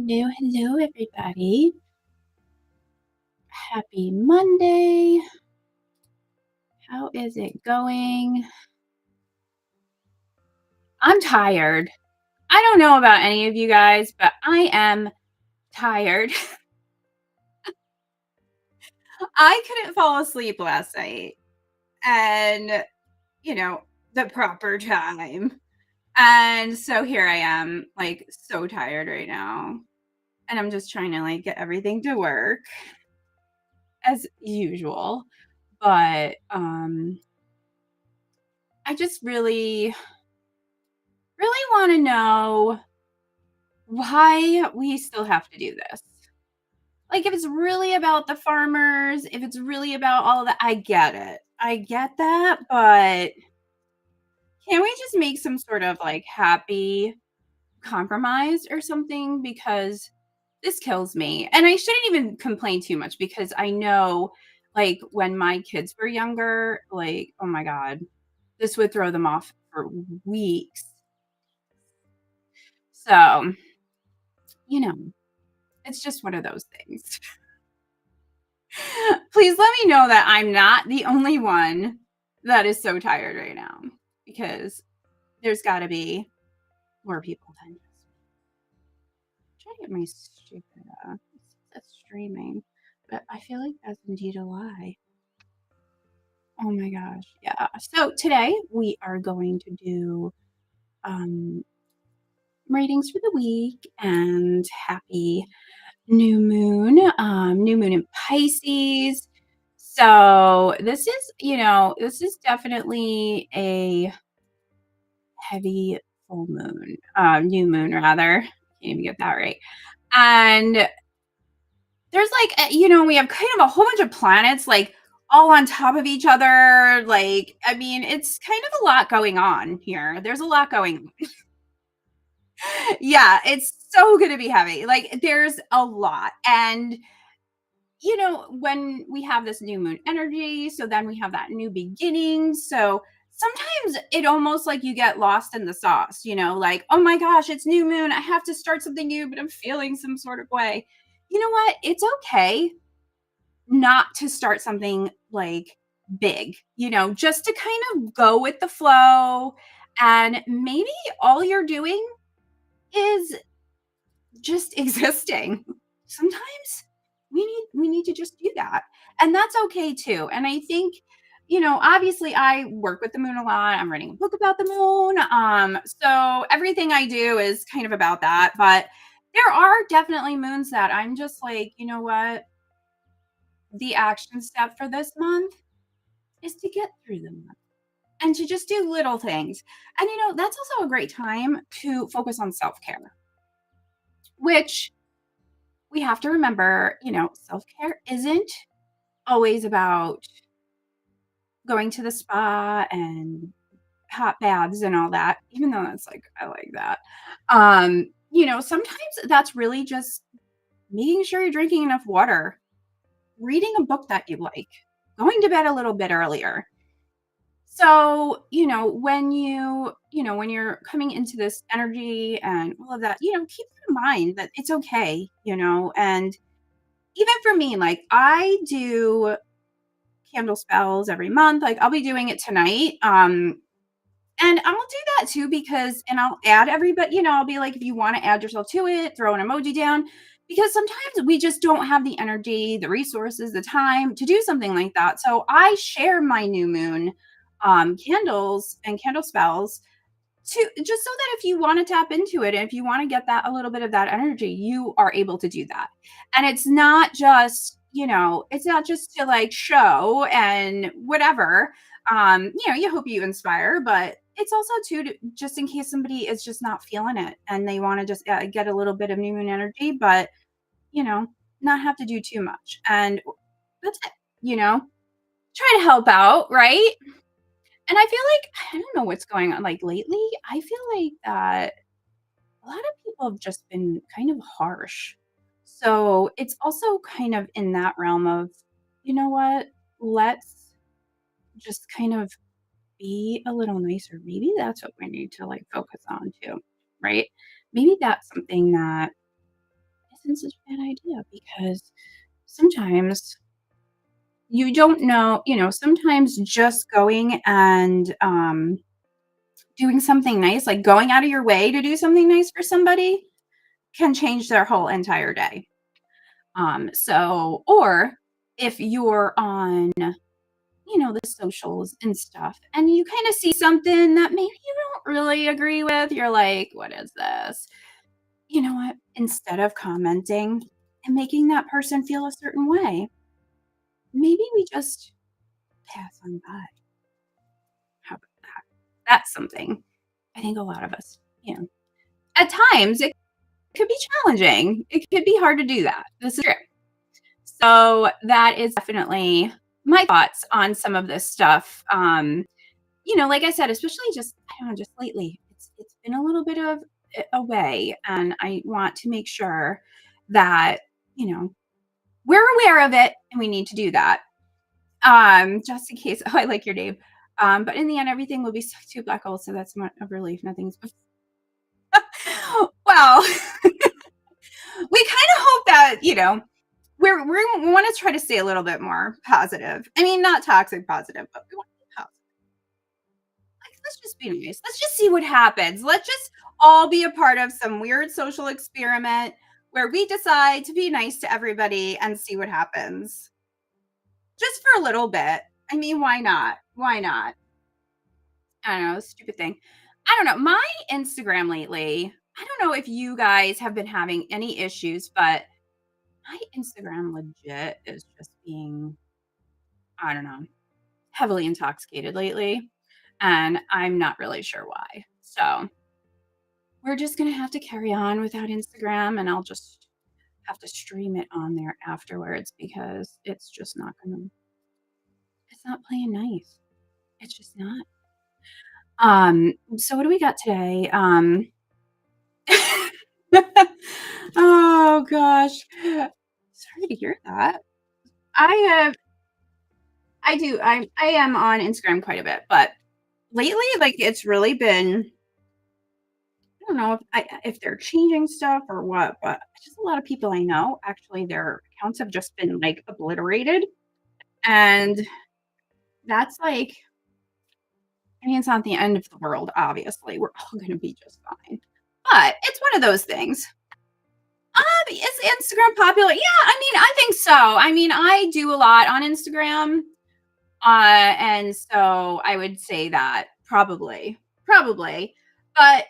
Hello, hello, everybody. Happy Monday. How is it going? I'm tired. I don't know about any of you guys, but I am tired. I couldn't fall asleep last night and, the proper time. And so here I am, like, so tired right now. And I'm just trying to, like, get everything to work as usual. But I just really want to know why we still have to do this. Like, if it's really about the farmers, if it's really about all of that, I get it. I get that, but can we just make some sort of like happy compromise or something? Because this kills me. And I shouldn't even complain too much because I know, like, when my kids were younger, like, oh my God, this would throw them off for weeks. So, you know, it's just one of those things. Please let me know that I'm not the only one that is so tired right now because there's got to be more people than just me. Try to get my stupid that's streaming, but I feel like that's indeed a lie. Oh my gosh. Yeah. So today we are going to do um ratings for the week and happy new moon in Pisces. So this is definitely a heavy full moon, new moon rather. Can't even get that right. And there's like, we have kind of a whole bunch of planets like all on top of each other. Like, I mean, it's kind of a lot going on here. There's a lot going on. Yeah, it's so going to be heavy. Like, there's a lot. And when we have this new moon energy, so then we have that new beginning. So sometimes it almost like you get lost in the sauce, like, oh my gosh, it's new moon. I have to start something new, but I'm feeling some sort of way. You know what? It's okay not to start something like big, just to kind of go with the flow. And maybe all you're doing is just existing. Sometimes we need to just do that. And that's okay too. And I think, obviously I work with the moon a lot. I'm writing a book about the moon. So everything I do is kind of about that. But there are definitely moons that I'm just like, you know what? The action step for this month is to get through the month and to just do little things. And that's also a great time to focus on self-care, which we have to remember, self-care isn't always about going to the spa and hot baths and all that, even though that's like, I like that. Sometimes that's really just making sure you're drinking enough water, reading a book that you like, going to bed a little bit earlier. So, when you're coming into this energy and all of that, keep in mind that it's okay, and even for me, like, I do candle spells every month. Like, I'll be doing it tonight. And I'll do that too because and I'll add everybody, I'll be like, if you want to add yourself to it, throw an emoji down. Because sometimes we just don't have the energy, the resources, the time to do something like that. So I share my new moon candles and candle spells to just so that if you want to tap into it and if you want to get that a little bit of that energy, you are able to do that. And it's not just, it's not just to like show and whatever. You hope you inspire, but it's also to just in case somebody is just not feeling it and they want to just get a little bit of new moon energy, but you know, not have to do too much. And that's it, try to help out, right? And I feel like I don't know what's going on, like, lately, I feel like that a lot of people have just been kind of harsh. So, it's also kind of in that realm of, you know what? Let's just kind of be a little nicer. Maybe that's what we need to, like, focus on too, right? Maybe that's something that isn't such a bad idea because sometimes you don't know, sometimes just going and, doing something nice, like going out of your way to do something nice for somebody can change their whole entire day. Or if you're on, the socials and stuff, and you kind of see something that maybe you don't really agree with, you're like, what is this? You know what? Instead of commenting and making that person feel a certain way, maybe we just pass on by. How about that? That's something I think a lot of us, at times it could be challenging. It could be hard to do that. This is true. So that is definitely my thoughts on some of this stuff. Like I said, especially just I don't know, just lately, it's been a little bit of a way, and I want to make sure that you know we're aware of it, and we need to do that. Just in case. Oh, I like your name. But in the end, everything will be two black holes, so that's not a relief. Nothing's. Well, we kind of hope that we want to try to stay a little bit more positive. I mean, not toxic positive, but we want to be positive. Like, let's just be nice. Let's just see what happens. Let's just all be a part of some weird social experiment where we decide to be nice to everybody and see what happens. Just for a little bit. I mean, why not? Why not? I don't know, stupid thing. I don't know. My Instagram lately, I don't know if you guys have been having any issues, but my Instagram legit is just being, I don't know, heavily intoxicated lately. And I'm not really sure why. So we're just going to have to carry on without Instagram, and I'll just have to stream it on there afterwards because it's not playing nice. It's just not. So what do we got today? Oh gosh. Sorry to hear that. I have I do. I am on Instagram quite a bit, but lately, like, it's really been I don't know if they're changing stuff or what, but just a lot of people I know, actually, their accounts have just been, like, obliterated, and that's, like I mean, it's not the end of the world, obviously, we're all gonna be just fine, but it's one of those things. Is Instagram popular? Yeah, I mean, I think so. I mean, I do a lot on Instagram, and so I would say that probably. But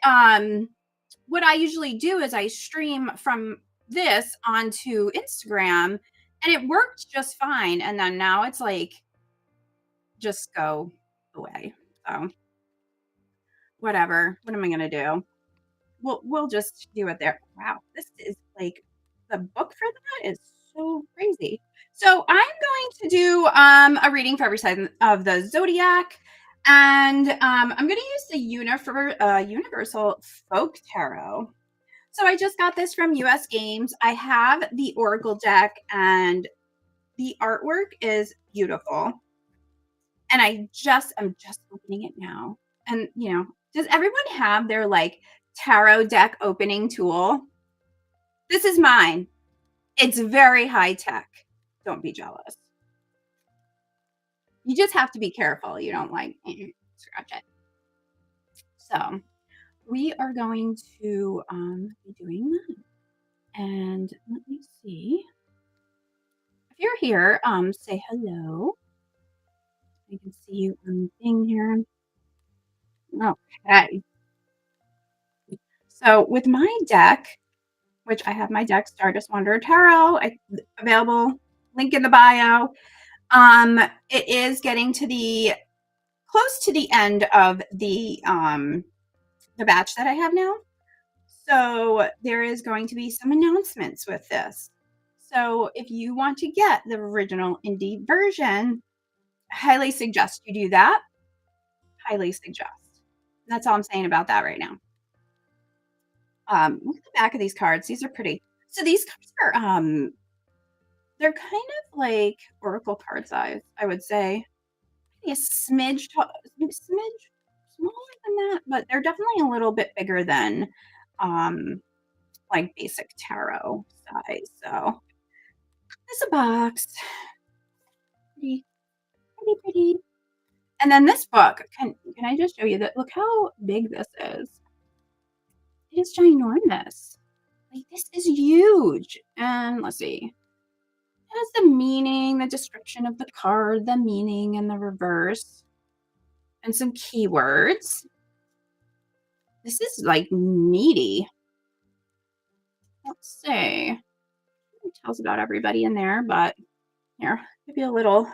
what I usually do is I stream from this onto Instagram, and it worked just fine. And then now it's like just go away. So whatever. What am I gonna do? We'll just do it there. Wow, this is like the book for that is so crazy. So I'm going to do a reading for every sign of the zodiac, and I'm going to use the Universal Folk Tarot. So I just got this from US Games. I have the Oracle deck, and the artwork is beautiful. And I'm just opening it now. And does everyone have their like tarot deck opening tool? This is mine. It's very high tech. Don't be jealous. You just have to be careful. You don't like scratch it. So we are going to be doing that. And let me see. If you're here, say hello. I can see you on the thing here. Okay. So with my deck, which I have my deck, Stardust Wanderer Tarot, available, link in the bio. It is getting to the close to the end of the batch that I have now. So there is going to be some announcements with this. So if you want to get the original indie version, highly suggest you do that. Highly suggest. That's all I'm saying about that right now. Look at the back of these cards. These are pretty. So these cards are they're kind of like oracle card size, I would say. Maybe a smidge smaller than that, but they're definitely a little bit bigger than like basic tarot size. So this is a box. Pretty, pretty, pretty. And then this book, can I just show you that? Look how big this is. It is ginormous. Like this is huge. And let's see. It has the meaning, the description of the card, the meaning and the reverse, and some keywords. This is like meaty. Let's see. It tells about everybody in there, but here, give you a little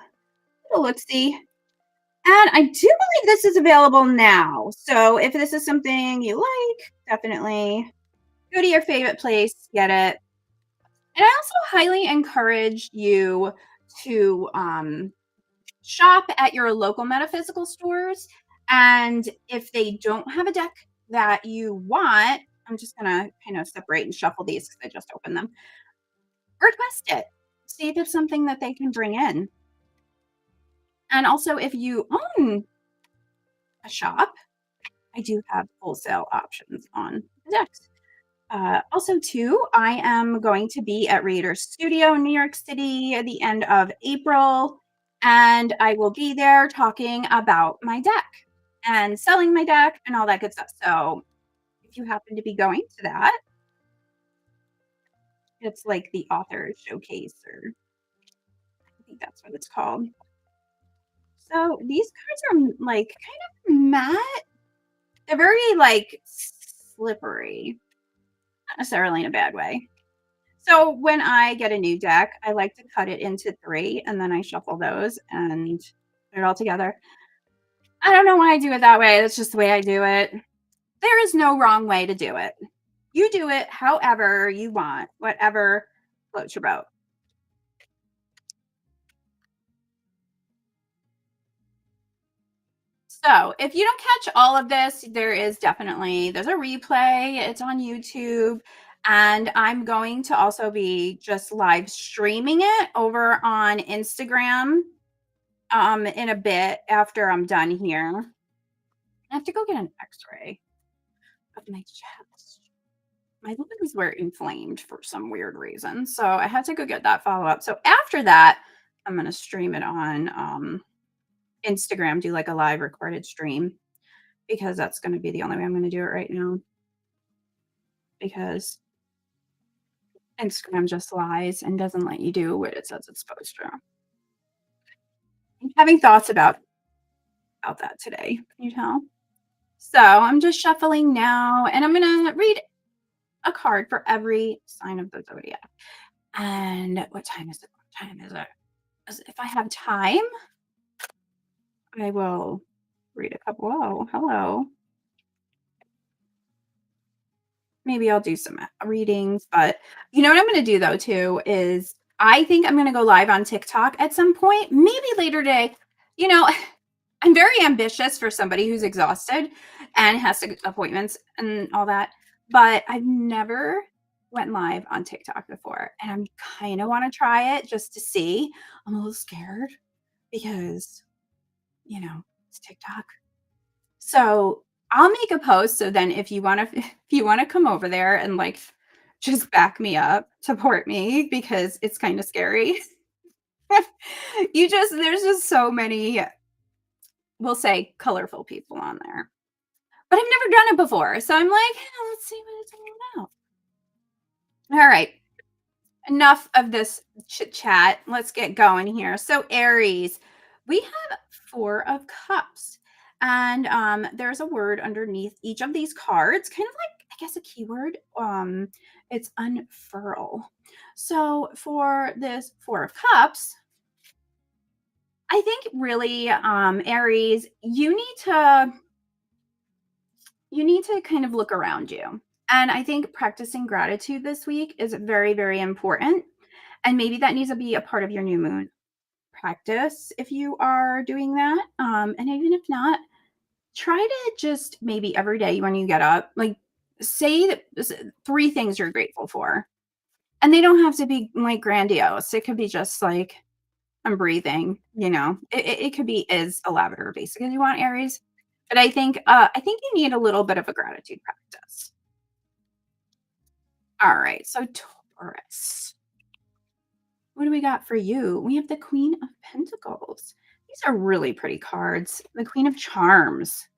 look-see. And I do believe this is available now. So if this is something you like, definitely go to your favorite place, get it. And I also highly encourage you to shop at your local metaphysical stores. And if they don't have a deck that you want, I'm just going to kind of separate and shuffle these because I just opened them. Request it. See if it's something that they can bring in. And also, if you own a shop, I do have wholesale options on the decks. Also, too, I am going to be at Reader's Studio in New York City at the end of April, and I will be there talking about my deck and selling my deck and all that good stuff. So, if you happen to be going to that, it's like the author showcase, or I think that's what it's called. So, these cards are like kind of matte. They're very like slippery, not necessarily in a bad way. So when I get a new deck, I like to cut it into 3 and then I shuffle those and put it all together. I don't know why I do it that way. That's just the way I do it. There is no wrong way to do it. You do it however you want, whatever floats your boat. So if you don't catch all of this, there's a replay. It's on YouTube. And I'm going to also be just live streaming it over on Instagram in a bit after I'm done here. I have to go get an x-ray of my chest. My lungs were inflamed for some weird reason. So I had to go get that follow-up. So after that, I'm going to stream it on Instagram, do like a live recorded stream, because that's going to be the only way I'm going to do it right now. Because Instagram just lies and doesn't let you do what it says it's supposed to. I'm having thoughts about that today. Can you tell? So I'm just shuffling now, and I'm going to read a card for every sign of the zodiac. And what time is it? What time is it? If I have time, I will read a couple. Oh, hello. Maybe I'll do some readings, but you know what I'm going to do though too is I think I'm going to go live on TikTok at some point, maybe later today. You know, I'm very ambitious for somebody who's exhausted and has appointments and all that, but I've never went live on TikTok before, and I'm kind of want to try it just to see. I'm a little scared because, it's TikTok. So I'll make a post. So then if you want to, if you want to come over there and like just back me up, support me, because it's kind of scary. There's just so many, we'll say, colorful people on there. But I've never done it before. So I'm like, let's see what it's all about. All right. Enough of this chit chat. Let's get going here. So Aries, we have 4 of Cups. And there's a word underneath each of these cards, kind of like, I guess, a keyword. It's unfurl. So for this 4 of Cups, I think really, Aries, you need to kind of look around you. And I think practicing gratitude this week is very, very important. And maybe that needs to be a part of your new moon practice if you are doing that. And even if not, try to just maybe every day when you get up, like say 3 things you're grateful for. And they don't have to be like grandiose. It could be just like, I'm breathing, it could be as elaborate or basic as you want, Aries. But I think you need a little bit of a gratitude practice. All right. So Taurus, what do we got for you? We have the Queen of Pentacles. These are really pretty cards. The Queen of Charms.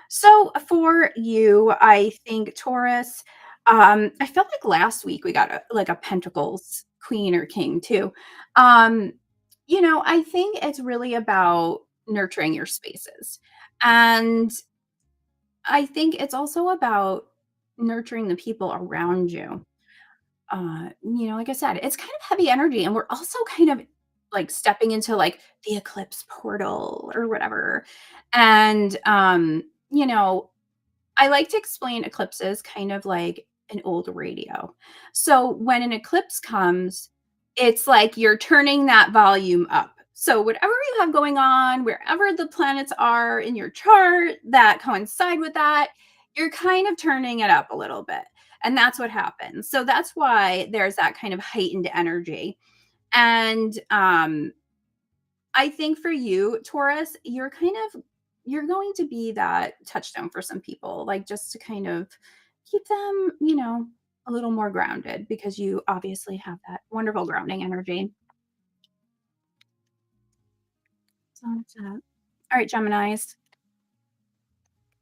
So for you, I think Taurus, I felt like last week we got like a Pentacles queen or king too. Um, I think it's really about nurturing your spaces. And I think it's also about nurturing the people around you. Like I said, it's kind of heavy energy, and we're also kind of like stepping into like the eclipse portal or whatever. And I like to explain eclipses kind of like an old radio. So when an eclipse comes, it's like you're turning that volume up. So whatever you have going on, wherever the planets are in your chart that coincide with that, you're kind of turning it up a little bit. And that's what happens. So that's why there's that kind of heightened energy. And I think for you, Taurus, you're going to be that touchstone for some people, like just to kind of keep them, a little more grounded because you obviously have that wonderful grounding energy. So that's that. All right, Geminis,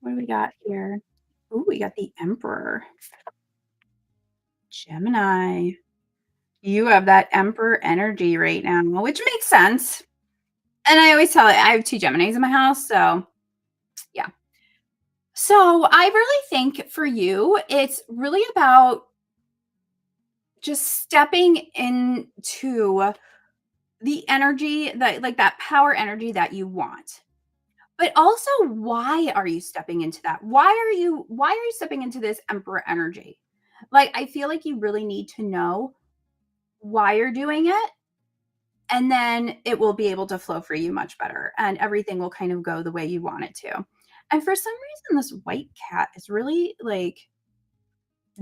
what do we got here? Oh, we got the Emperor. Gemini, you have that Emperor energy right now, which makes sense. And I always tell it, I have two Geminis in my house, so yeah. So I really think for you, it's really about just stepping into the energy that like that power energy that you want. But also, why are you stepping into that? Why are you stepping into this emperor energy? Like I feel like you really need to know why you're doing it, and then it will be able to flow for you much better and everything will kind of go the way you want it to. And for some reason this white cat is really like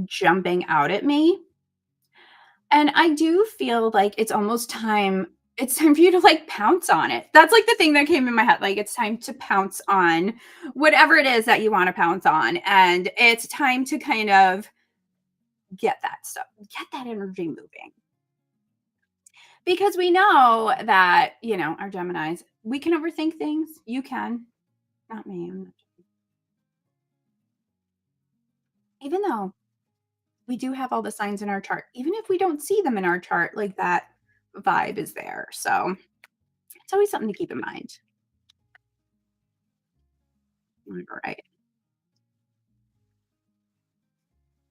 jumping out at me. And I do feel like it's time for you to, like, pounce on it. That's, like, the thing that came in my head, like, it's time to pounce on whatever it is that you wanna pounce on, and it's time to kind of get that energy moving. Because we know that, our Geminis, we can overthink things. You can, not me. Even though we do have all the signs in our chart, even if we don't see them in our chart, like, that vibe is there, so it's always something to keep in mind. Alright.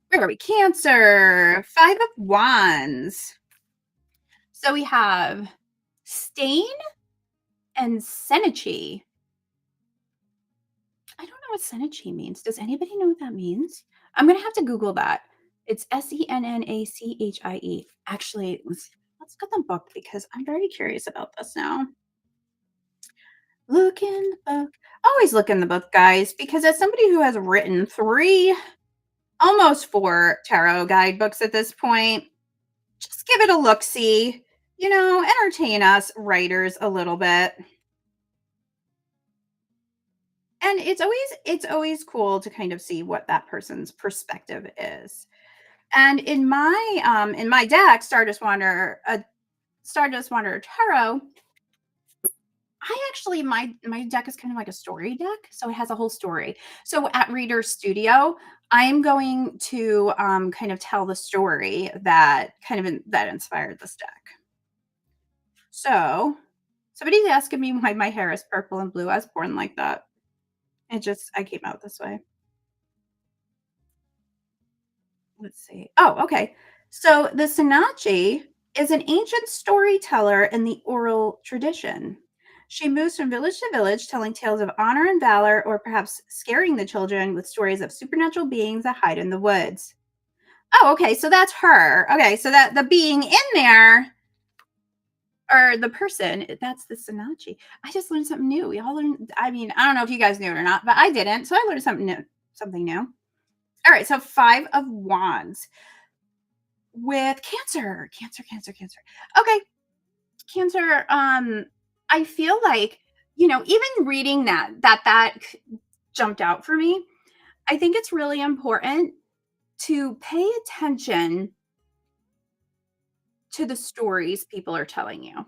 Where are we? Cancer, 5 of Wands. So we have Stain and Senechi. I don't know what Senechi means. Does anybody know what that means? I'm gonna have to Google that. It's Sennachie. Actually, let's get the book because I'm very curious about this now. Look in the book. Always look in the book, guys, because as somebody who has written 3, almost 4 tarot guidebooks at this point, just give it a look see, entertain us writers a little bit. And it's always cool to kind of see what that person's perspective is. And in my deck, Stardust Wanderer Tarot, I actually my deck is kind of like a story deck, so it has a whole story. So at Reader Studio, I am going to kind of tell the story that that inspired this deck. So somebody's asking me why my hair is purple and blue. I was born like that. I came out this way. Let's see. Oh, okay. So the Sinachi is an ancient storyteller in the oral tradition. She moves from village to village, telling tales of honor and valor, or perhaps scaring the children with stories of supernatural beings that hide in the woods. Oh, okay. So that's her. Okay. So that the being in there, or the person, that's the Sinachi. I just learned something new. We all learned. I mean, I don't know if you guys knew it or not, but I didn't. So I learned something new. Something new. All right. So 5 of Wands with Cancer. Okay, Cancer, I feel like, even reading that jumped out for me. I think it's really important to pay attention to the stories people are telling you.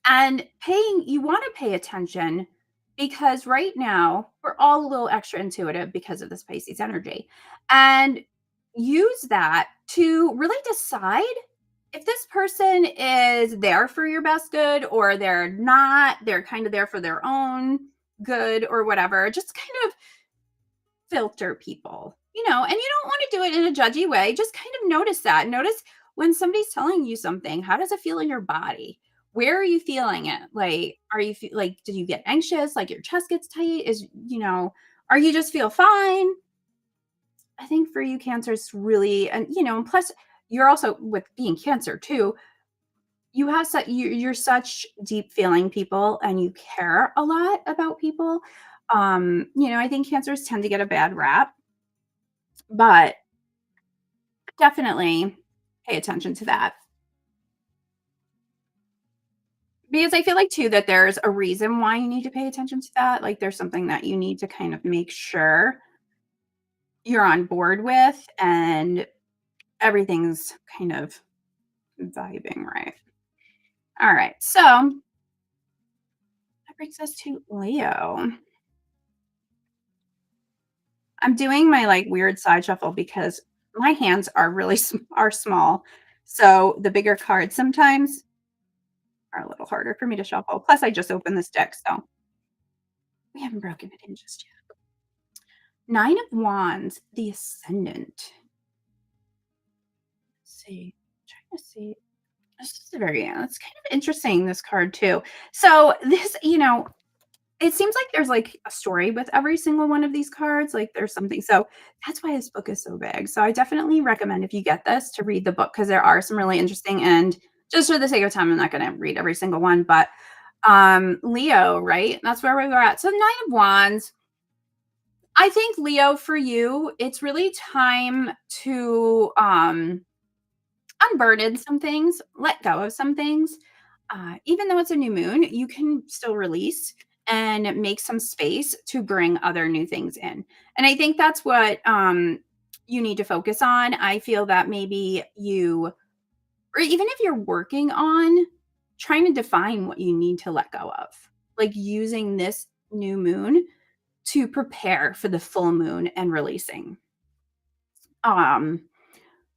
And you want to pay attention because right now we're all a little extra intuitive because of this Pisces energy. And use that to really decide if this person is there for your best good or they're not, they're kind of there for their own good or whatever. Just kind of filter people, and you don't want to do it in a judgy way. Just kind of notice that. Notice when somebody's telling you something, how does it feel in your body? Where are you feeling it? Like, like, do you get anxious? Like your chest gets tight? Are you just feel fine? I think for you, Cancer is really, and plus you're also with being Cancer too. You have such you're such deep feeling people, and you care a lot about people. I think Cancers tend to get a bad rap, but definitely pay attention to that. Because I feel like too that there's a reason why you need to pay attention to that. Like there's something that you need to kind of make sure you're on board with and everything's kind of vibing right. All right. So that brings us to Leo. I'm doing my like weird side shuffle because my hands are really are small. So the bigger cards sometimes are a little harder for me to shuffle. Plus I just opened this deck, so we haven't broken it in just yet. Nine of Wands, the Ascendant. Let's see. Trying to see. This is it's kind of interesting, this card too. So this, it seems like there's like a story with every single one of these cards. Like there's something. So that's why this book is so big. So I definitely recommend if you get this to read the book because there are some really interesting and just for the sake of time, I'm not going to read every single one, but Leo, right? That's where we were at. So Nine of Wands. I think Leo for you, it's really time to unburden some things, let go of some things. Even though it's a new moon, you can still release and make some space to bring other new things in. And I think that's what you need to focus on. I feel that maybe or even if you're working on trying to define what you need to let go of, like using this new moon to prepare for the full moon and releasing. Um,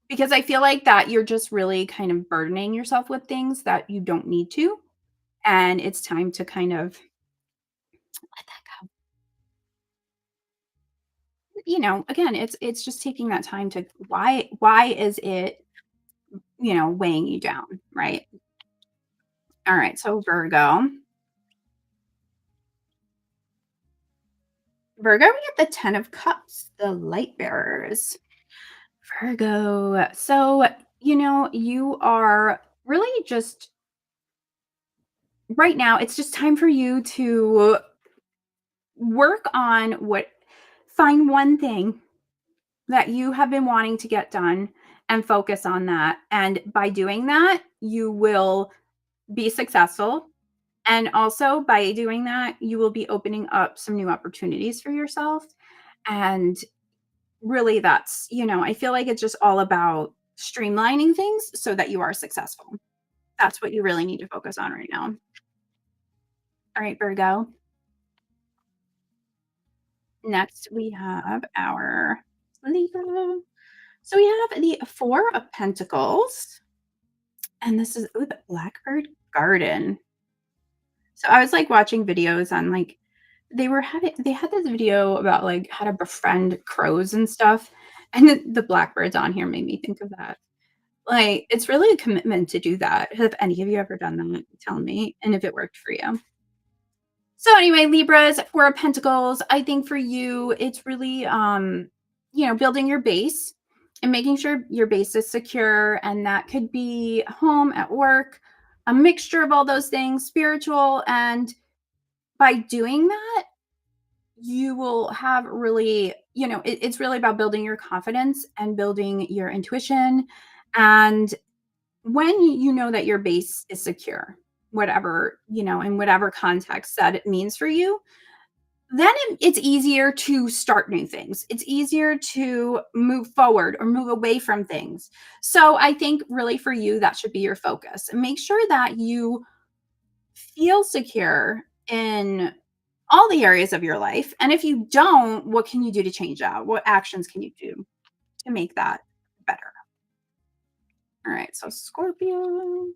because I feel like that you're just really kind of burdening yourself with things that you don't need to, and it's time to kind of let that go. Again, it's just taking that time to why is it, weighing you down, right? All right, so Virgo. Virgo, we get the 10 of Cups, the light bearers. Virgo. So, you are really just right now, it's just time for you to work on find one thing that you have been wanting to get done and focus on that. And by doing that, you will be successful. And also by doing that, you will be opening up some new opportunities for yourself. And really, I feel like it's just all about streamlining things so that you are successful. That's what you really need to focus on right now. All right, Virgo. Next, we have our Libra. So we have the Four of Pentacles, and this is the Blackbird Garden. So I was like watching videos on like they had this video about like how to befriend crows and stuff, and the blackbirds on here made me think of that. Like it's really a commitment to do that. Have any of you ever done that? Tell me, and if it worked for you. So anyway, Libras, Four of Pentacles. I think for you, it's really building your base and making sure your base is secure. And that could be home, at work, a mixture of all those things, spiritual. And by doing that, you will have really, it's really about building your confidence and building your intuition. And when you know that your base is secure, whatever, in whatever context that it means for you, then it's easier to start new things. It's easier to move forward or move away from things. So I think really for you, that should be your focus. Make sure that you feel secure in all the areas of your life. And if you don't, what can you do to change that? What actions can you do to make that better? All right. So Scorpio, you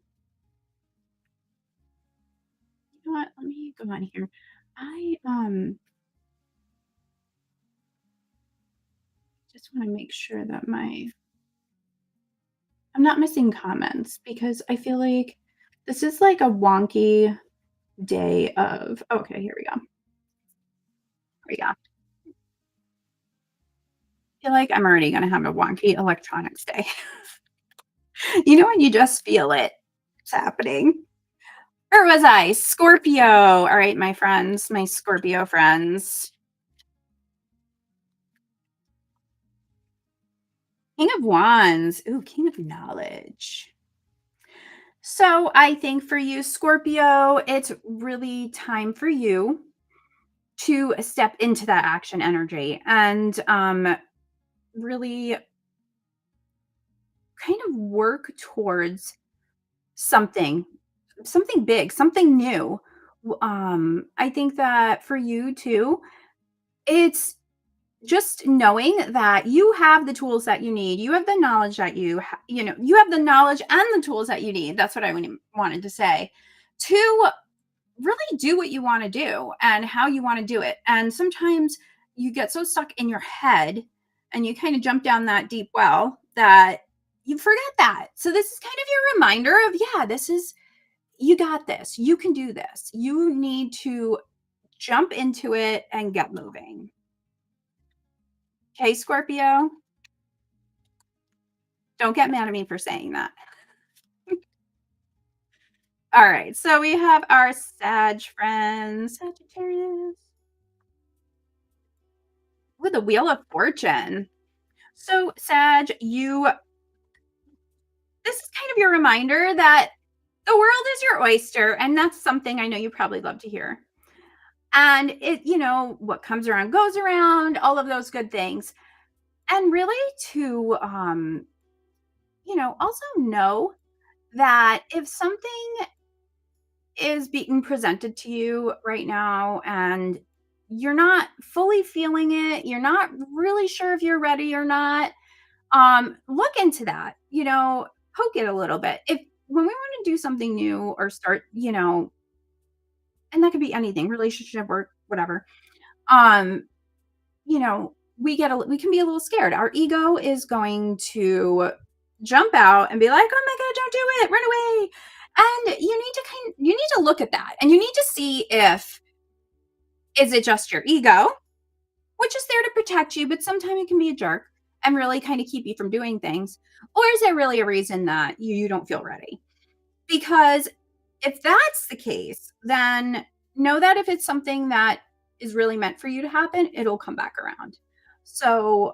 know what? Let me go on here. I just want to make sure that I'm not missing comments because I feel like this is like a wonky day of okay, here we go. Here we go. I feel like I'm already gonna have a wonky electronics day. You know when you just feel it? It's happening. Where was I? Scorpio. All right, my friends, my Scorpio friends. King of Wands. Ooh, King of Knowledge. So I think for you, Scorpio, it's really time for you to step into that action energy and really kind of work towards something, something big, something new. I think that for you too, it's just knowing that you have the tools that you need. You have the knowledge that you have the knowledge and the tools that you need. That's what I wanted to say to really do what you want to do and how you want to do it. And sometimes you get so stuck in your head and you kind of jump down that deep well that you forget that. So this is kind of your reminder of, yeah, this is, you got this. You can do this. You need to jump into it and get moving. Okay, Scorpio, don't get mad at me for saying that. All right, so we have our Sag friends, Sagittarius, with the Wheel of Fortune. So, Sag, this is kind of your reminder that the world is your oyster, and that's something I know you probably love to hear. And what comes around goes around, all of those good things. And really to also know that if something is being presented to you right now and you're not fully feeling it, you're not really sure if you're ready or not, look into that, poke it a little bit. If when we want to do something new or start, and that could be anything, relationship, work, whatever, um, we can be a little scared. Our ego is going to jump out and be like, "Oh my god, don't do it. Run away." And you need to look at that and you need to see if is it just your ego, which is there to protect you, but sometimes it can be a jerk and really kind of keep you from doing things, or is there really a reason that you don't feel ready? Because if that's the case, then know that if it's something that is really meant for you to happen, it'll come back around. So,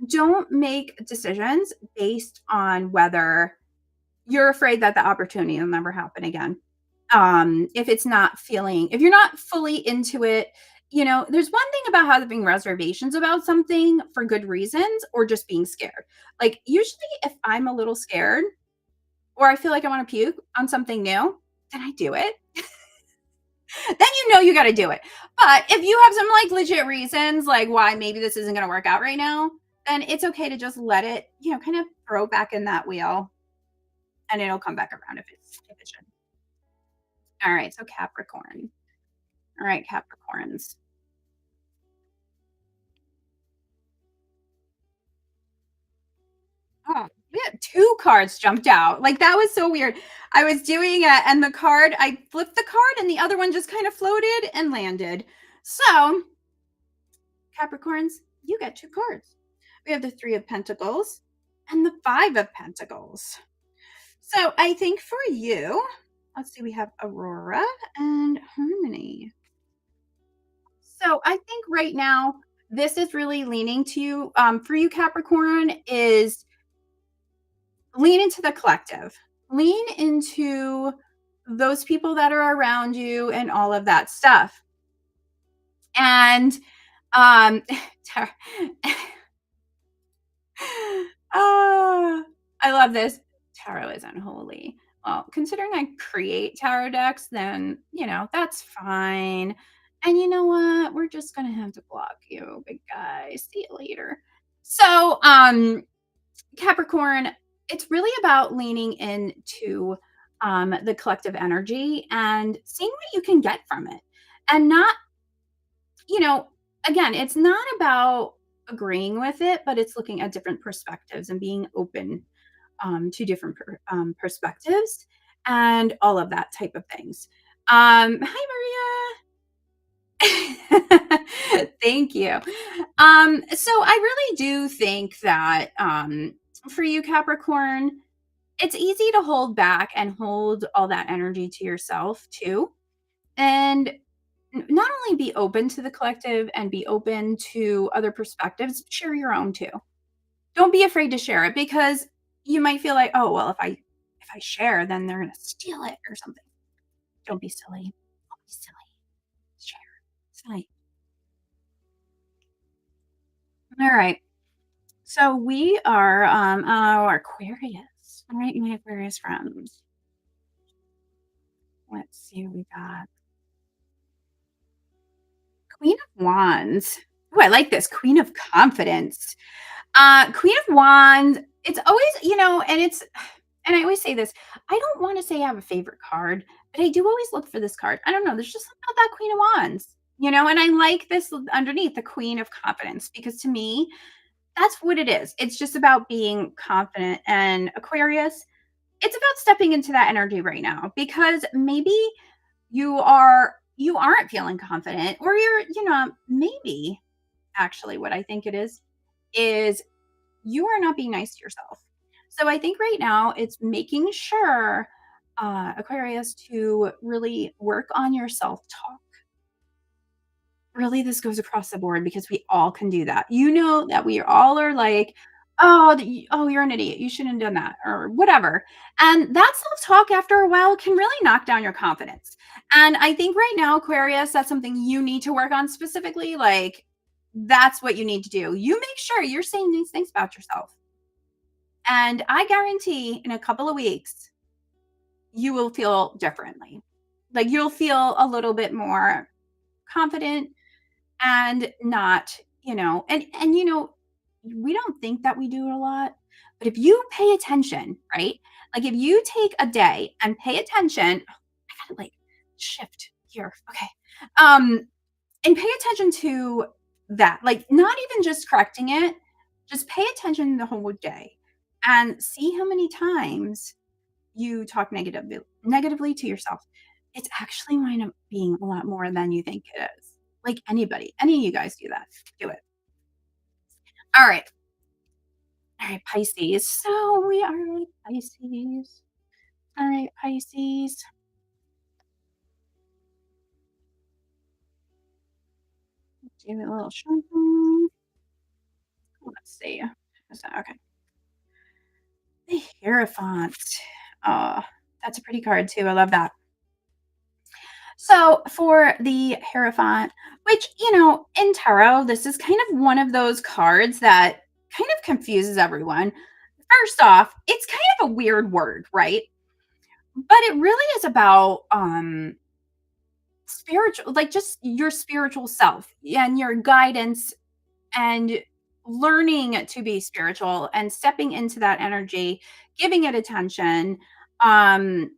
don't make decisions based on whether you're afraid that the opportunity will never happen again. If you're not fully into it, there's one thing about having reservations about something for good reasons or just being scared. Like, usually, if I'm a little scared or I feel like I want to puke on something new, then I do it. Then you got to do it. But if you have some like legit reasons, like why maybe this isn't going to work out right now, then it's okay to just let it, kind of throw back in that wheel and it'll come back around if it should. All right. So Capricorn. All right, Capricorns. Oh, we had two cards jumped out. Like that was so weird. I was doing it and I flipped the card and the other one just kind of floated and landed. So Capricorns, you get two cards. We have the Three of Pentacles and the Five of Pentacles. So I think for you, let's see, we have Aurora and Harmony. So I think right now, this is really leaning to you. For you, Capricorn, is lean into the collective, lean into those people that are around you and all of that stuff. And, um, tar Ah, I love this. Tarot is unholy. Well, considering I create tarot decks, then, that's fine. And you know what? We're just gonna have to block you, big guy. See you later. So, Capricorn, it's really about leaning into the collective energy and seeing what you can get from it. And not, you know, again, it's not about agreeing with it, but it's looking at different perspectives and being open to different perspectives and all of that type of things. Hi, Maria. Thank you. So I really do think that for you, Capricorn, it's easy to hold back and hold all that energy to yourself too. And not only be open to the collective and be open to other perspectives, share your own too. Don't be afraid to share it because you might feel like, oh well, if I share, then they're gonna steal it or something. Don't be silly. Don't be silly. Share. Silly. All right. So we are Aquarius. All right, my Aquarius friends. Let's see what we got. Queen of Wands. Oh, I like this. Queen of Confidence. Queen of Wands, it's always, and I always say this, I don't want to say I have a favorite card, but I do always look for this card. I don't know. There's just something about that Queen of Wands, and I like this underneath the Queen of Confidence because to me, that's what it is. It's just about being confident. And Aquarius, it's about stepping into that energy right now because maybe you aren't feeling confident or maybe actually what I think it is you are not being nice to yourself. So I think right now it's making sure, Aquarius, to really work on your self talk. Really, this goes across the board because we all can do that. You know that we all are like, oh, you're an idiot. You shouldn't have done that or whatever. And that self talk after a while can really knock down your confidence. And I think right now, Aquarius, that's something you need to work on specifically. Like, that's what you need to do. You make sure you're saying these things about yourself. And I guarantee in a couple of weeks, you will feel differently. Like you'll feel a little bit more confident and not, we don't think that we do it a lot, but if you pay attention, right? Like if you take a day and pay attention, I gotta like shift here. Okay. Um, and pay attention to that. Like not even just correcting it, just pay attention the whole day and see how many times you talk negatively to yourself. It's actually wind up being a lot more than you think it is. Like anybody, any of you guys do that. Do it. All right. All right, Pisces. So we are like Pisces. All right, Pisces. Do a little shuffle. Let's see. Okay. The Hierophant. Oh, that's a pretty card too. I love that. So for the Hierophant, which, in tarot, this is kind of one of those cards that kind of confuses everyone. First off, it's kind of a weird word, right? But it really is about spiritual, like just your spiritual self and your guidance and learning to be spiritual and stepping into that energy, giving it attention. Um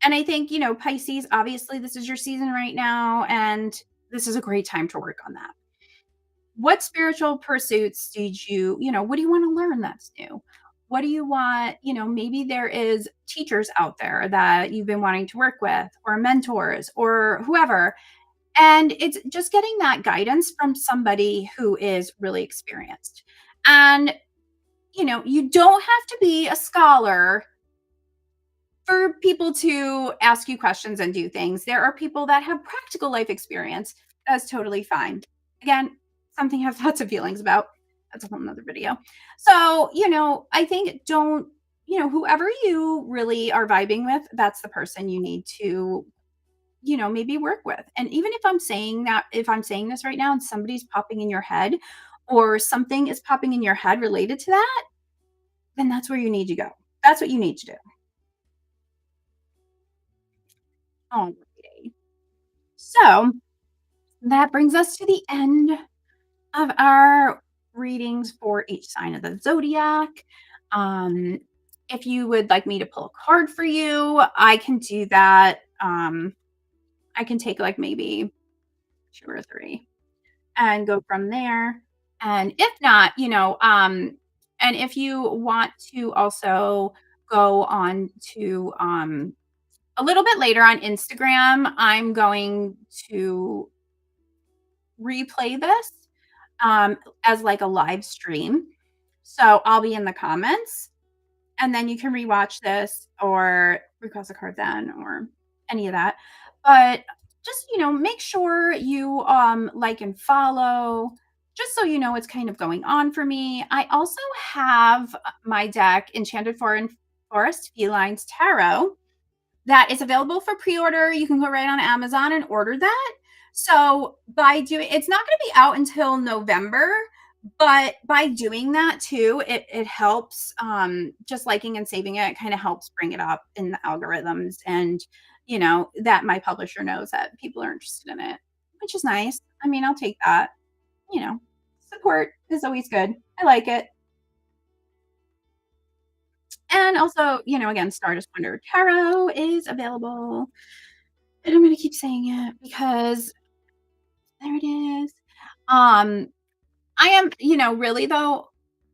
And I think, Pisces, obviously, this is your season right now, and this is a great time to work on that. What spiritual pursuits what do you want to learn that's new? What do you want? Maybe there is teachers out there that you've been wanting to work with, or mentors, or whoever. And it's just getting that guidance from somebody who is really experienced. And, you don't have to be a scholar for people to ask you questions and do things. There are people that have practical life experience. That's totally fine. Again, something I have lots of feelings about. That's a whole nother video. So, I think whoever you really are vibing with, that's the person you need to maybe work with. And even if I'm saying this right now and somebody's popping in your head or something is popping in your head related to that, then that's where you need to go. That's what you need to do. Alrighty. So that brings us to the end of our readings for each sign of the zodiac. Um, if you would like me to pull a card for you, I can do that. I can take like maybe two or three and go from there. And if not, and if you want to also go on to a little bit later on Instagram, I'm going to replay this as like a live stream. So I'll be in the comments and then you can rewatch this or request a card then or any of that. But just, make sure you like and follow just so you know what's kind of going on for me. I also have my deck Enchanted Forest Felines Tarot that is available for pre-order. You can go right on Amazon and order that. So by doing it's not going to be out until November, but by doing that too, it helps just liking and saving it kind of helps bring it up in the algorithms and that my publisher knows that people are interested in it, which is nice. I mean, I'll take that. You know, support is always good. I like it. And also, again, Stardust Wonder Tarot is available. And I'm gonna keep saying it because there it is. Um, I am, really though,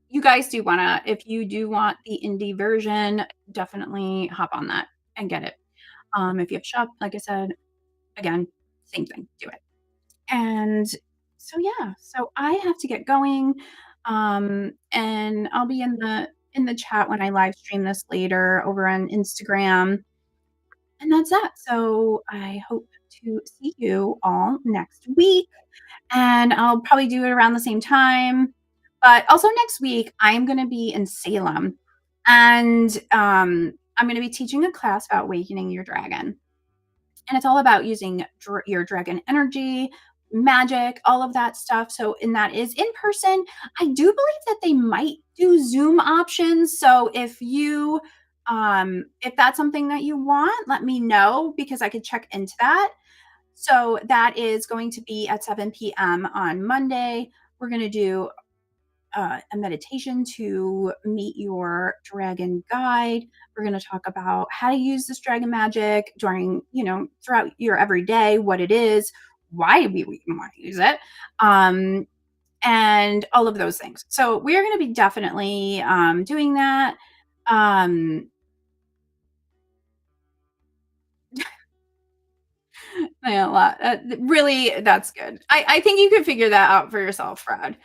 you guys do wanna if you do want the indie version, definitely hop on that and get it. If you have shop, like I said, again, same thing, do it. And so yeah, so I have to get going. And I'll be in the chat when I live stream this later over on Instagram. And that's that. So I hope to see you all next week. And I'll probably do it around the same time. But also next week, I'm going to be in Salem. And I'm going to be teaching a class about awakening your dragon. And it's all about using your dragon energy, magic, all of that stuff. So, and that is in person. I do believe that they might do Zoom options. So, if that's something that you want, let me know because I could check into that. So, that is going to be at 7 p.m. on Monday. We're going to do a meditation to meet your dragon guide. We're going to talk about how to use this dragon magic during, throughout your everyday, what it is, why we want to use it, and all of those things. So we're going to be definitely doing that. Yeah, a lot. Really, that's good. I think you can figure that out for yourself, Fred.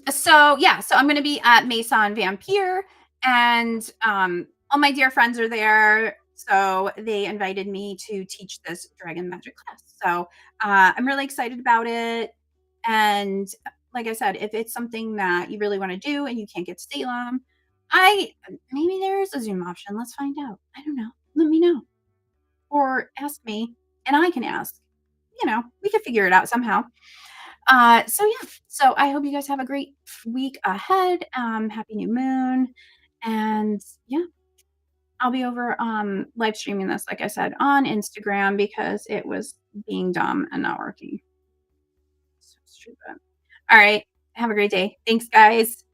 So yeah, so I'm going to be at Maison Vampire, and all my dear friends are there. So they invited me to teach this dragon magic class. So I'm really excited about it. And like I said, if it's something that you really want to do and you can't get to Salem, I maybe there is a Zoom option. Let's find out. I don't know. Let me know or ask me and I can ask. We could figure it out somehow. So yeah, so I hope you guys have a great week ahead. Happy new moon. And yeah, I'll be over live streaming this, like I said, on Instagram because it was being dumb and not working. So stupid. All right. Have a great day. Thanks, guys.